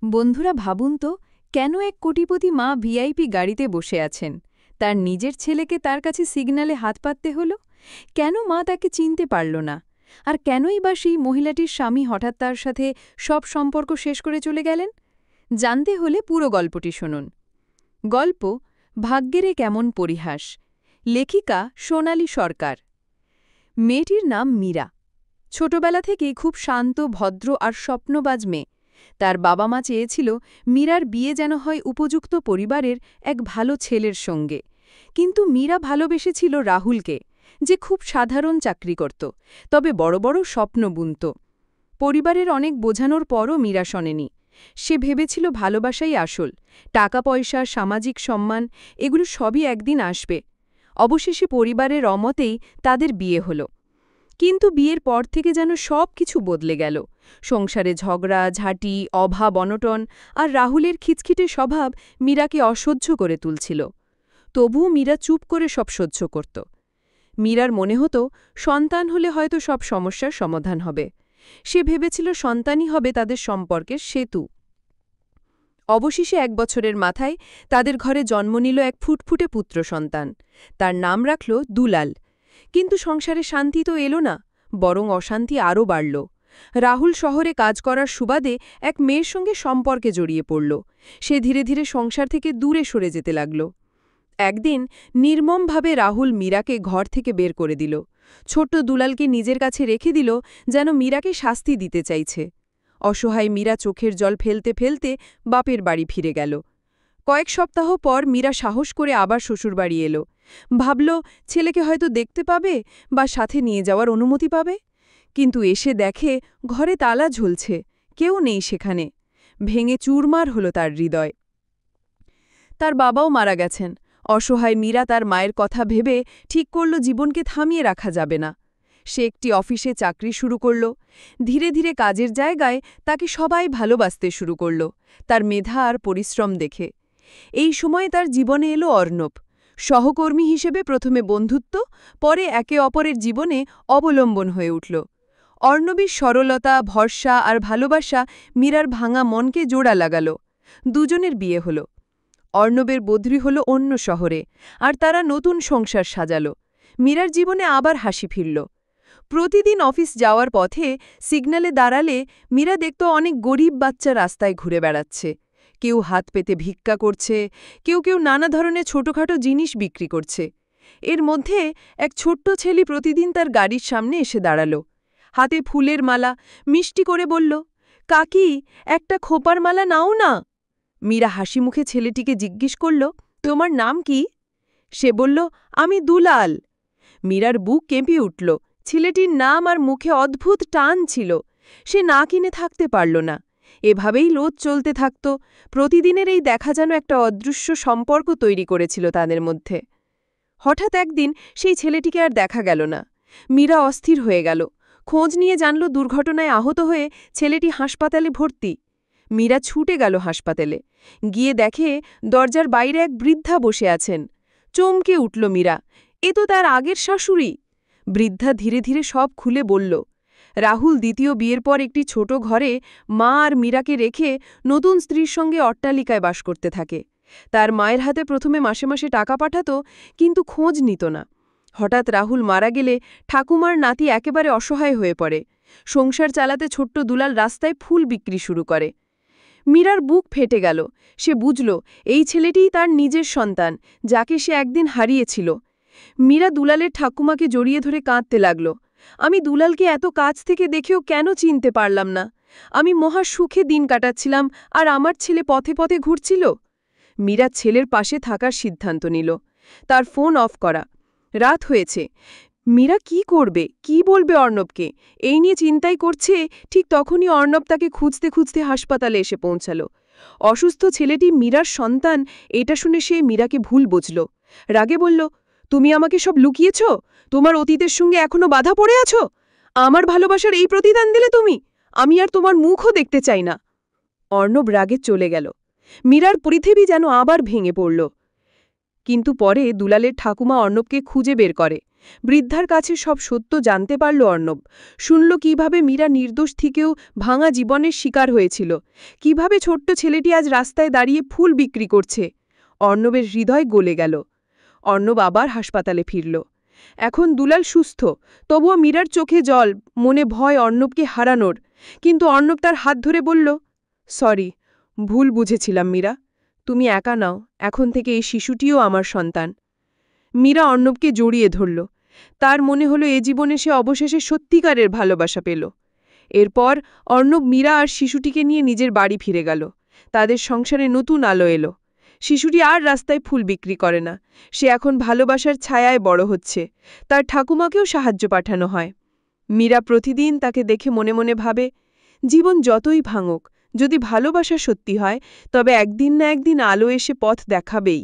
বন্ধুরা ভাবুন তো, কেন এক কোটিপতি মা ভিআইপি গাড়িতে বসে আছেন? তার নিজের ছেলেকে তার কাছে সিগন্যালে হাত পাততে হলো? কেন মা তাকে চিনতে পারল না? আর কেনই বা সেই মহিলাটির স্বামী হঠাৎ তার সাথে সব সম্পর্ক শেষ করে চলে গেলেন? জানতে হলে পুরো গল্পটি শুনুন। গল্প ভাগ্যের কেমন পরিহাস। লেখিকা সোনালী সরকার। মেয়েটির নাম মীরা। ছোটবেলা থেকেই খুব শান্ত, ভদ্র আর স্বপ্নবাজ মেয়ে। তার বাবা মা চেয়েছিল মীরার বিয়ে যেন হয় উপযুক্ত পরিবারের এক ভালো ছেলের সঙ্গে। কিন্তু মীরা ভালোবেসেছিল রাহুলকে, যে খুব সাধারণ চাকরি করত, তবে বড় বড় স্বপ্ন বুনত। পরিবারের অনেক বোঝানোর পরও মীরা শোনেনি। সে ভেবেছিল ভালোবাসাই আসল, টাকা পয়সা, সামাজিক সম্মান এগুলো সবই একদিন আসবে। অবশেষে পরিবারের অমতেই তাদের বিয়ে হলো। কিন্তু বিয়ের পর থেকে যেন সব কিছু বদলে গেল। সংসারে ঝগড়া, ঝাঁটি, অভাব, অনটন আর রাহুলের খিচখিটে স্বভাব মীরাকে অসহ্য করে তুলছিল। তবুও মীরা চুপ করে সব সহ্য করত। মীরার মনে হতো সন্তান হলে হয়তো সব সমস্যার সমাধান হবে। সে ভেবেছিল সন্তানই হবে তাদের সম্পর্কের সেতু। অবশেষে 1 বছরের মাথায় তাদের ঘরে জন্ম নিল এক ফুটফুটে পুত্র সন্তান। তার নাম রাখল দুলাল। কিন্তু সংসারে শান্তি তো এলো না, বরং অশান্তি আরও বাড়ল। রাহুল শহরে কাজ করার সুবাদে এক মেয়ের সঙ্গে সম্পর্কে জড়িয়ে পড়ল। সে ধীরে ধীরে সংসার থেকে দূরে সরে যেতে লাগল। একদিন নির্মমভাবে রাহুল মীরাকে ঘর থেকে বের করে দিল। ছোট্ট দুলালকে নিজের কাছে রেখে দিল, যেন মীরাকে শাস্তি দিতে চাইছে। অসহায় মীরা চোখের জল ফেলতে ফেলতে বাপের বাড়ি ফিরে গেল। কয়েক সপ্তাহ পর মীরা সাহস করে আবার শ্বশুরবাড়ি এলো। ভাবল ছেলেকে হয়তো দেখতে পাবে বা সাথে নিয়ে যাওয়ার অনুমতি পাবে। কিন্তু এসে দেখে ঘরে তালা ঝুলছে, কেউ নেই সেখানে। ভেঙে চুরমার হলো তার হৃদয়। তার বাবাও মারা গেছেন। অসহায় মীরা তার মায়ের কথা ভেবে ঠিক করল জীবনকে থামিয়ে রাখা যাবে না। সে একটি অফিসে চাকরি শুরু করল। ধীরে ধীরে কাজের জায়গায় তাকে সবাই ভালোবাসতে শুরু করল, তার মেধা আর পরিশ্রম দেখে। এই সময় তার জীবনে এলো অর্ণব। সহকর্মী হিসেবে প্রথমে বন্ধুত্ব, পরে একে অপরের জীবনে অবলম্বন হয়ে উঠল। অর্ণবীর সরলতা, ভরসা আর ভালোবাসা মীরার ভাঙা মনকে জোড়া লাগাল। দুজনের বিয়ে হল। অর্ণবের বদলি হল অন্য শহরে, আর তারা নতুন সংসার সাজাল। মীরার জীবনে আবার হাসি ফিরল। প্রতিদিন অফিস যাওয়ার পথে সিগন্যালে দাঁড়ালে মীরা দেখত অনেক গরিব বাচ্চা রাস্তায় ঘুরে বেড়াচ্ছে। কেউ হাত পেতে ভিক্ষা করছে, কেউ কেউ নানা ধরনের ছোটখাটো জিনিস বিক্রি করছে। এর মধ্যে এক ছোট্ট ছেলে প্রতিদিন তার গাড়ির সামনে এসে দাঁড়াল। হাতে ফুলের মালা, মিষ্টি করে বলল, কাকি, একটা খোপার মালা নাও না। মীরা হাসি মুখে ছেলেটিকে জিজ্ঞেস করল, তোমার নাম কি? সে বলল, আমি দুলাল। মীরার বুক কেঁপে উঠল। ছেলেটির নাম আর মুখে অদ্ভুত টান ছিল। সে না কিনে থাকতে পারল না। এভাবেই রোজ চলতে থাকত। প্রতিদিনের এই দেখা যেন একটা অদৃশ্য সম্পর্ক তৈরি করেছিল তাদের মধ্যে। হঠাৎ একদিন সেই ছেলেটিকে আর দেখা গেল না। মীরা অস্থির হয়ে গেল। খোঁজ নিয়ে জানল দুর্ঘটনায় আহত হয়ে ছেলেটি হাসপাতালে ভর্তি। মীরা ছুটে গেল হাসপাতালে। গিয়ে দেখে দরজার বাইরে এক বৃদ্ধা বসে আছেন। চমকে উঠল মীরা, এ তো তার আগের শাশুড়ি। বৃদ্ধা ধীরে ধীরে সব খুলে বলল। রাহুল দ্বিতীয় বিয়ের পর একটি ছোট ঘরে মা আর মীরাকে রেখে নতুন স্ত্রীর সঙ্গে অট্টালিকায় বাস করতে থাকে। তার মায়ের হাতে প্রথমে মাসে মাসে টাকা পাঠাত, কিন্তু খোঁজ নিত না। হঠাৎ রাহুল মারা গেলে ঠাকুমার নাতি একেবারে অসহায় হয়ে পড়ে। সংসার চালাতে ছোট্ট দুলাল রাস্তায় ফুল বিক্রি শুরু করে। মীরার বুক ফেটে গেল। সে বুঝল এই ছেলেটিই তার নিজের সন্তান, যাকে সে একদিন হারিয়েছিল। মীরা দুলালের ঠাকুমাকে জড়িয়ে ধরে কাঁদতে লাগল। আমি দুলালকে এত কাছ থেকে দেখেও কেন চিনতে পারলাম না? আমি মহা সুখে দিন কাটাচ্ছিলাম, আর আমার ছেলে পথে পথে ঘুরছিল। মীরা ছেলের পাশে থাকার সিদ্ধান্ত নিল। তার ফোন অফ করা। রাত হয়েছে। মীরা কি করবে, কি বলবে অর্ণবকে? এই নিয়ে চিন্তাই করছে, ঠিক তখনই অর্ণব তাকে খুঁজতে খুঁজতে হাসপাতালে এসে পৌঁছাল। অসুস্থ ছেলেটি মীরার সন্তান, এটা শুনে সে মীরাকে ভুল বুঝল। রাগে বলল, তুমি আমাকে সব লুকিয়েছ? তোমার অতীতের সঙ্গে এখনো বাধা পড়ে আছো? আমার ভালোবাসার এই প্রতিদান দিলে তুমি? আমি আর তোমার মুখও দেখতে চাই না। অর্ণব রাগে চলে গেল। মীরার পৃথিবী যেন আবার ভেঙে পড়ল। কিন্তু পরে দুলালের ঠাকুমা অর্ণবকে খুঁজে বের করে। বৃদ্ধার কাছে সব সত্য জানতে পারল অর্ণব। শুনল কিভাবে মীরা নির্দোষ থেকেও ভাঙা জীবনের শিকার হয়েছিল, কিভাবে ছোট্ট ছেলেটি আজ রাস্তায় দাঁড়িয়ে ফুল বিক্রি করছে। অর্ণবের হৃদয় গলে গেল। অর্ণব আবার হাসপাতালে ফিরল। এখন দুলাল সুস্থ, তবুও মীরার চোখে জল, মনে ভয় অর্ণবকে হারানোর। কিন্তু অর্ণব তার হাত ধরে বলল, সরি, ভুল বুঝেছিলাম মীরা। তুমি একা নাও, এখন থেকে এই শিশুটিও আমার সন্তান। মীরা অর্ণবকে জড়িয়ে ধরল। তার মনে হলো এ জীবনে সে অবশেষে সত্যিকারের ভালোবাসা পেল। এরপর অর্ণব মীরা আর শিশুটিকে নিয়ে নিজের বাড়ি ফিরে গেল। তাদের সংসারে নতুন আলো এলো। শিশুটি আর রাস্তায় ফুল বিক্রি করে না, সে এখন ভালোবাসার ছায়ায় বড় হচ্ছে। তার ঠাকুমাকেও সাহায্য পাঠানো হয়। মীরা প্রতিদিন তাকে দেখে মনে মনে ভাবে, জীবন যতই ভাঙুক, যদি ভালোবাসা সত্যি হয়, তবে একদিন না একদিন আলো এসে পথ দেখাবেই।